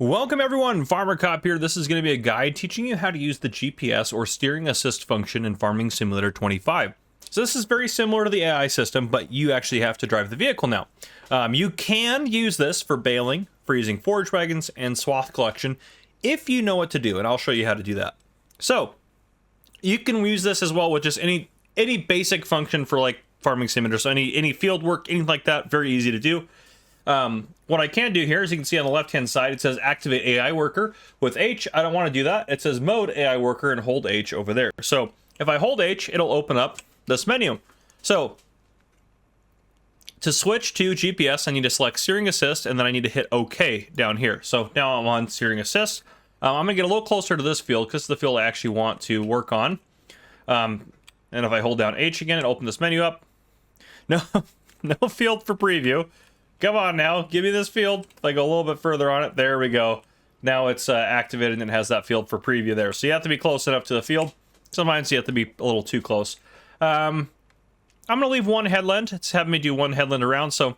Welcome everyone, Farmer Cop here. This is going to be a guide teaching you how to use the GPS or steering assist function in Farming Simulator 25. So this is very similar to the AI system, but you actually have to drive the vehicle now. You can use this for baling, for using forage wagons, and swath collection if you know what to do, and I'll show you how to do that. So you can use this as well with just any basic function for like Farming Simulator, so any field work, anything like that, very easy to do. What I can do here, as you can see on the left-hand side, it says activate AI worker. With H, I don't want to do that. It says mode AI worker and hold H over there. So if I hold H, it'll open up this menu. So to switch to GPS, I need to select steering assist, and then I need to hit OK down here. So now I'm on steering assist. I'm gonna get a little closer to this field because it's the field I actually want to work on. And if I hold down H again, it opens this menu up. No, no field for preview. Come on now, give me this field. If I go a little bit further on it, there we go. Now it's activated and it has that field for preview there. So you have to be close enough to the field. Sometimes you have to be a little too close. I'm going to leave one headland. It's having me do one headland around. So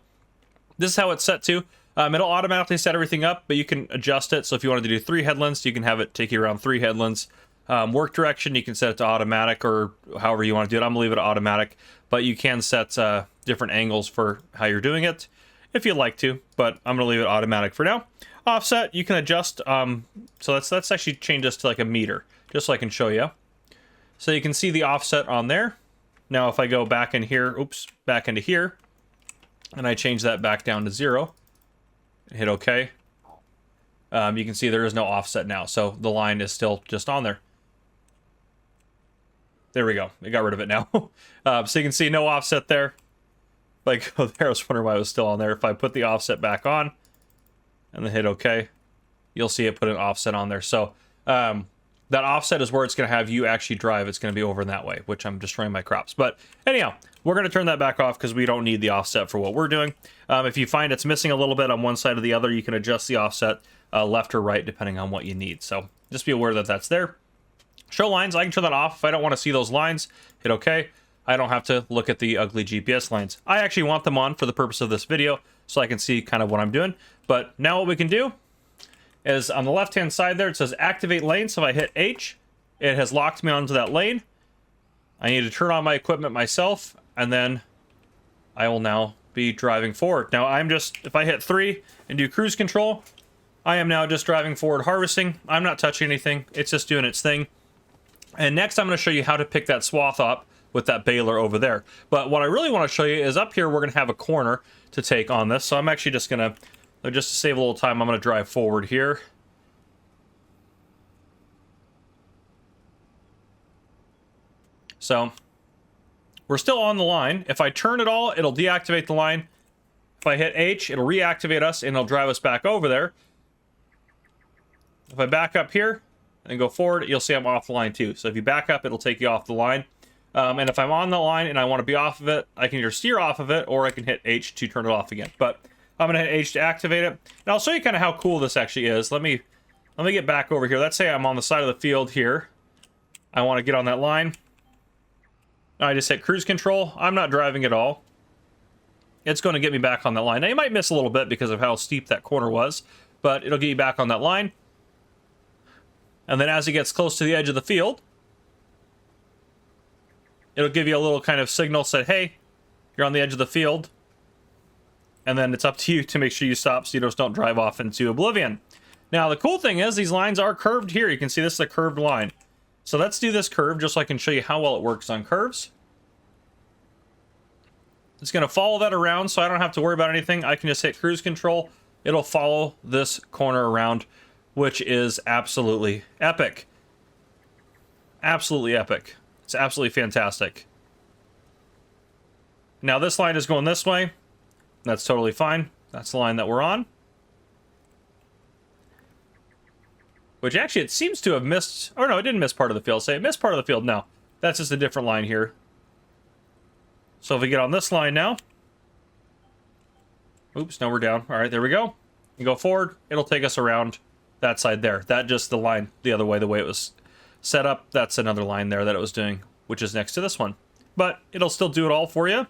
this is how it's set to. It'll automatically set everything up, but you can adjust it. So if you wanted to do 3 headlands, you can have it take you around 3 headlands. Work direction, you can set it to automatic or however you want to do it. I'm going to leave it to automatic, but you can set different angles for how you're doing it if you'd like to, but I'm going to leave it automatic for now. Offset, you can adjust. So let's actually change this to like a meter, just so I can show you. So you can see the offset on there. Now if I go back in here, back into here, and I change that back down to 0, hit OK, you can see there is no offset now, so the line is still just on there. There we go. I got rid of it now. So you can see no offset there. Like, oh, there, I was wondering why it was still on there. If I put the offset back on and then hit OK, you'll see it put an offset on there. So that offset is where it's going to have you actually drive. It's going to be over in that way, which I'm destroying my crops. But anyhow, we're going to turn that back off because we don't need the offset for what we're doing. If you find it's missing a little bit on one side or the other, you can adjust the offset left or right depending on what you need. So just be aware that that's there. Show lines, I can turn that off. If I don't want to see those lines, hit OK. I don't have to look at the ugly GPS lines. I actually want them on for the purpose of this video so I can see kind of what I'm doing. But now what we can do is on the left-hand side there, it says activate lane. So if I hit H, it has locked me onto that lane. I need to turn on my equipment myself, and then I will now be driving forward. Now if I hit 3 and do cruise control, I am now just driving forward harvesting. I'm not touching anything. It's just doing its thing. And next I'm going to show you how to pick that swath up with that baler over there. But what I really want to show you is up here we're going to have a corner to take on this. So I'm actually just going to, just to save a little time, I'm going to drive forward here. So we're still on the line. If I turn it all, it'll deactivate the line. If I hit H, it'll reactivate us and it'll drive us back over there. If I back up here and go forward, you'll see I'm off the line too. So if you back up, it'll take you off the line. And if I'm on the line and I want to be off of it, I can either steer off of it or I can hit H to turn it off again. But I'm going to hit H to activate it. And I'll show you kind of how cool this actually is. Let me get back over here. Let's say I'm on the side of the field here. I want to get on that line. I just hit cruise control. I'm not driving at all. It's going to get me back on that line. Now you might miss a little bit because of how steep that corner was, but it'll get you back on that line. And then as it gets close to the edge of the field, it'll give you a little kind of signal, say, hey, you're on the edge of the field. And then it's up to you to make sure you stop so you just don't drive off into oblivion. Now, the cool thing is these lines are curved here. You can see this is a curved line. So let's do this curve just so I can show you how well it works on curves. It's going to follow that around so I don't have to worry about anything. I can just hit cruise control. It'll follow this corner around, which is absolutely epic. Absolutely epic. It's absolutely fantastic. Now this line is going this way. That's totally fine. That's the line that we're on. Which actually it seems to have missed... Oh no, it didn't miss part of the field. Say it missed part of the field. No, that's just a different line here. So if we get on this line now... Oops, no, we're down. All right, there we go. You go forward, it'll take us around that side there. That just the line the other way, the way it was set up. That's another line there that it was doing, which is next to this one. But it'll still do it all for you.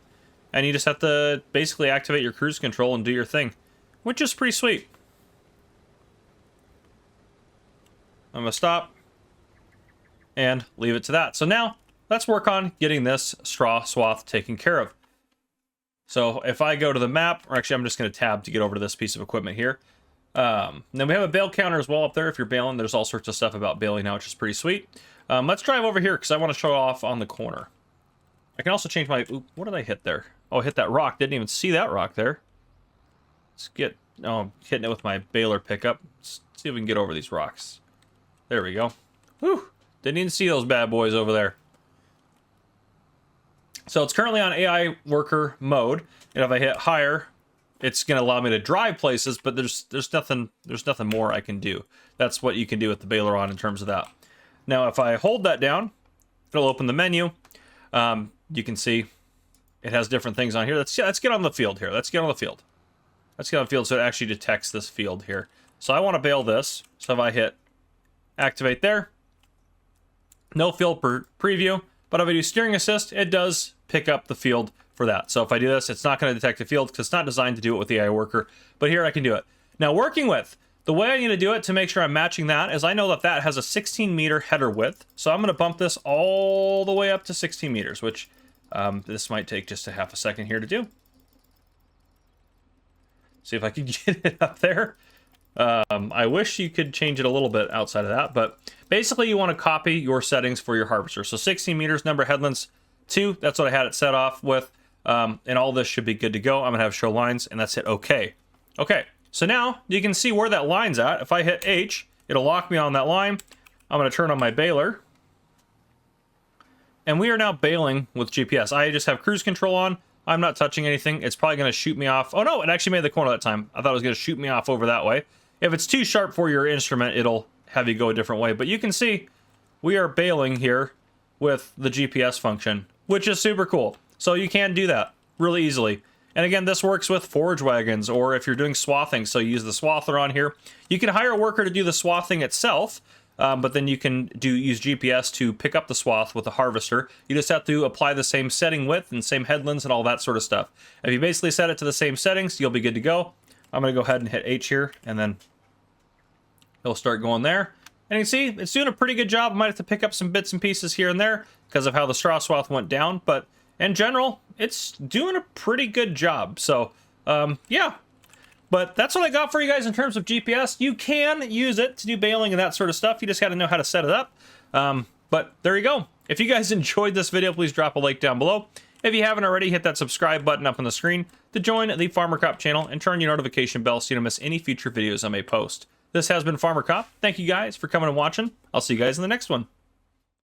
And you just have to basically activate your cruise control and do your thing, which is pretty sweet. I'm gonna stop and leave it to that. So now let's work on getting this straw swath taken care of. So if I go to the map, or actually I'm just going to tab to get over to this piece of equipment here. Then we have a bale counter as well up there. If you're baling, there's all sorts of stuff about baling now, which is pretty sweet. Let's drive over here because I want to show off on the corner. I can also change my... Ooh, what did I hit there? Oh, I hit that rock. Didn't even see that rock there. Let's get... Oh, I'm hitting it with my baler pickup. Let's see if we can get over these rocks. There we go. Whew. Didn't even see those bad boys over there. So it's currently on AI worker mode, and if I hit higher, it's going to allow me to drive places, but there's nothing more I can do. That's what you can do with the baler on in terms of that. Now, if I hold that down, it'll open the menu. You can see it has different things on here. Let's get on the field here. Let's get on the field. Let's get on the field so it actually detects this field here. So I want to bale this. So if I hit activate there, no field preview. But if I do steering assist, it does pick up the field for that. So if I do this, it's not going to detect the field because it's not designed to do it with the AI worker. But here I can do it. Now working with, the way I need to do it to make sure I'm matching that is I know that that has a 16 meter header width. So I'm going to bump this all the way up to 16 meters, which this might take just a half a second here to do. See if I can get it up there. I wish you could change it a little bit outside of that, but basically you want to copy your settings for your harvester. So 16 meters, number of headlands 2, that's what I had it set off with, and all this should be good to go. I'm gonna have show lines, and that's it. Okay, so now you can see where that line's at. If I hit H, it'll lock me on that line. I'm gonna turn on my baler, and we are now baling with GPS. I just have cruise control on. I'm not touching anything. It's probably gonna shoot me off. Oh no, it actually made the corner that time. I thought it was gonna shoot me off over that way. If it's too sharp for your instrument, it'll have you go a different way. But you can see we are baling here with the GPS function, which is super cool. So you can do that really easily. And again, this works with forage wagons, or if you're doing swathing, so you use the swather on here. You can hire a worker to do the swathing itself, but then you can use GPS to pick up the swath with a harvester. You just have to apply the same setting width and same headlands and all that sort of stuff. If you basically set it to the same settings, you'll be good to go. I'm gonna go ahead and hit H here, and then it'll start going there. And you can see it's doing a pretty good job. I might have to pick up some bits and pieces here and there because of how the straw swath went down, but in general, it's doing a pretty good job. So, yeah. But that's what I got for you guys in terms of GPS. You can use it to do baling and that sort of stuff. You just got to know how to set it up. But there you go. If you guys enjoyed this video, please drop a like down below. If you haven't already, hit that subscribe button up on the screen to join the Farmer Cop channel and turn your notification bell so you don't miss any future videos I may post. This has been Farmer Cop. Thank you guys for coming and watching. I'll see you guys in the next one.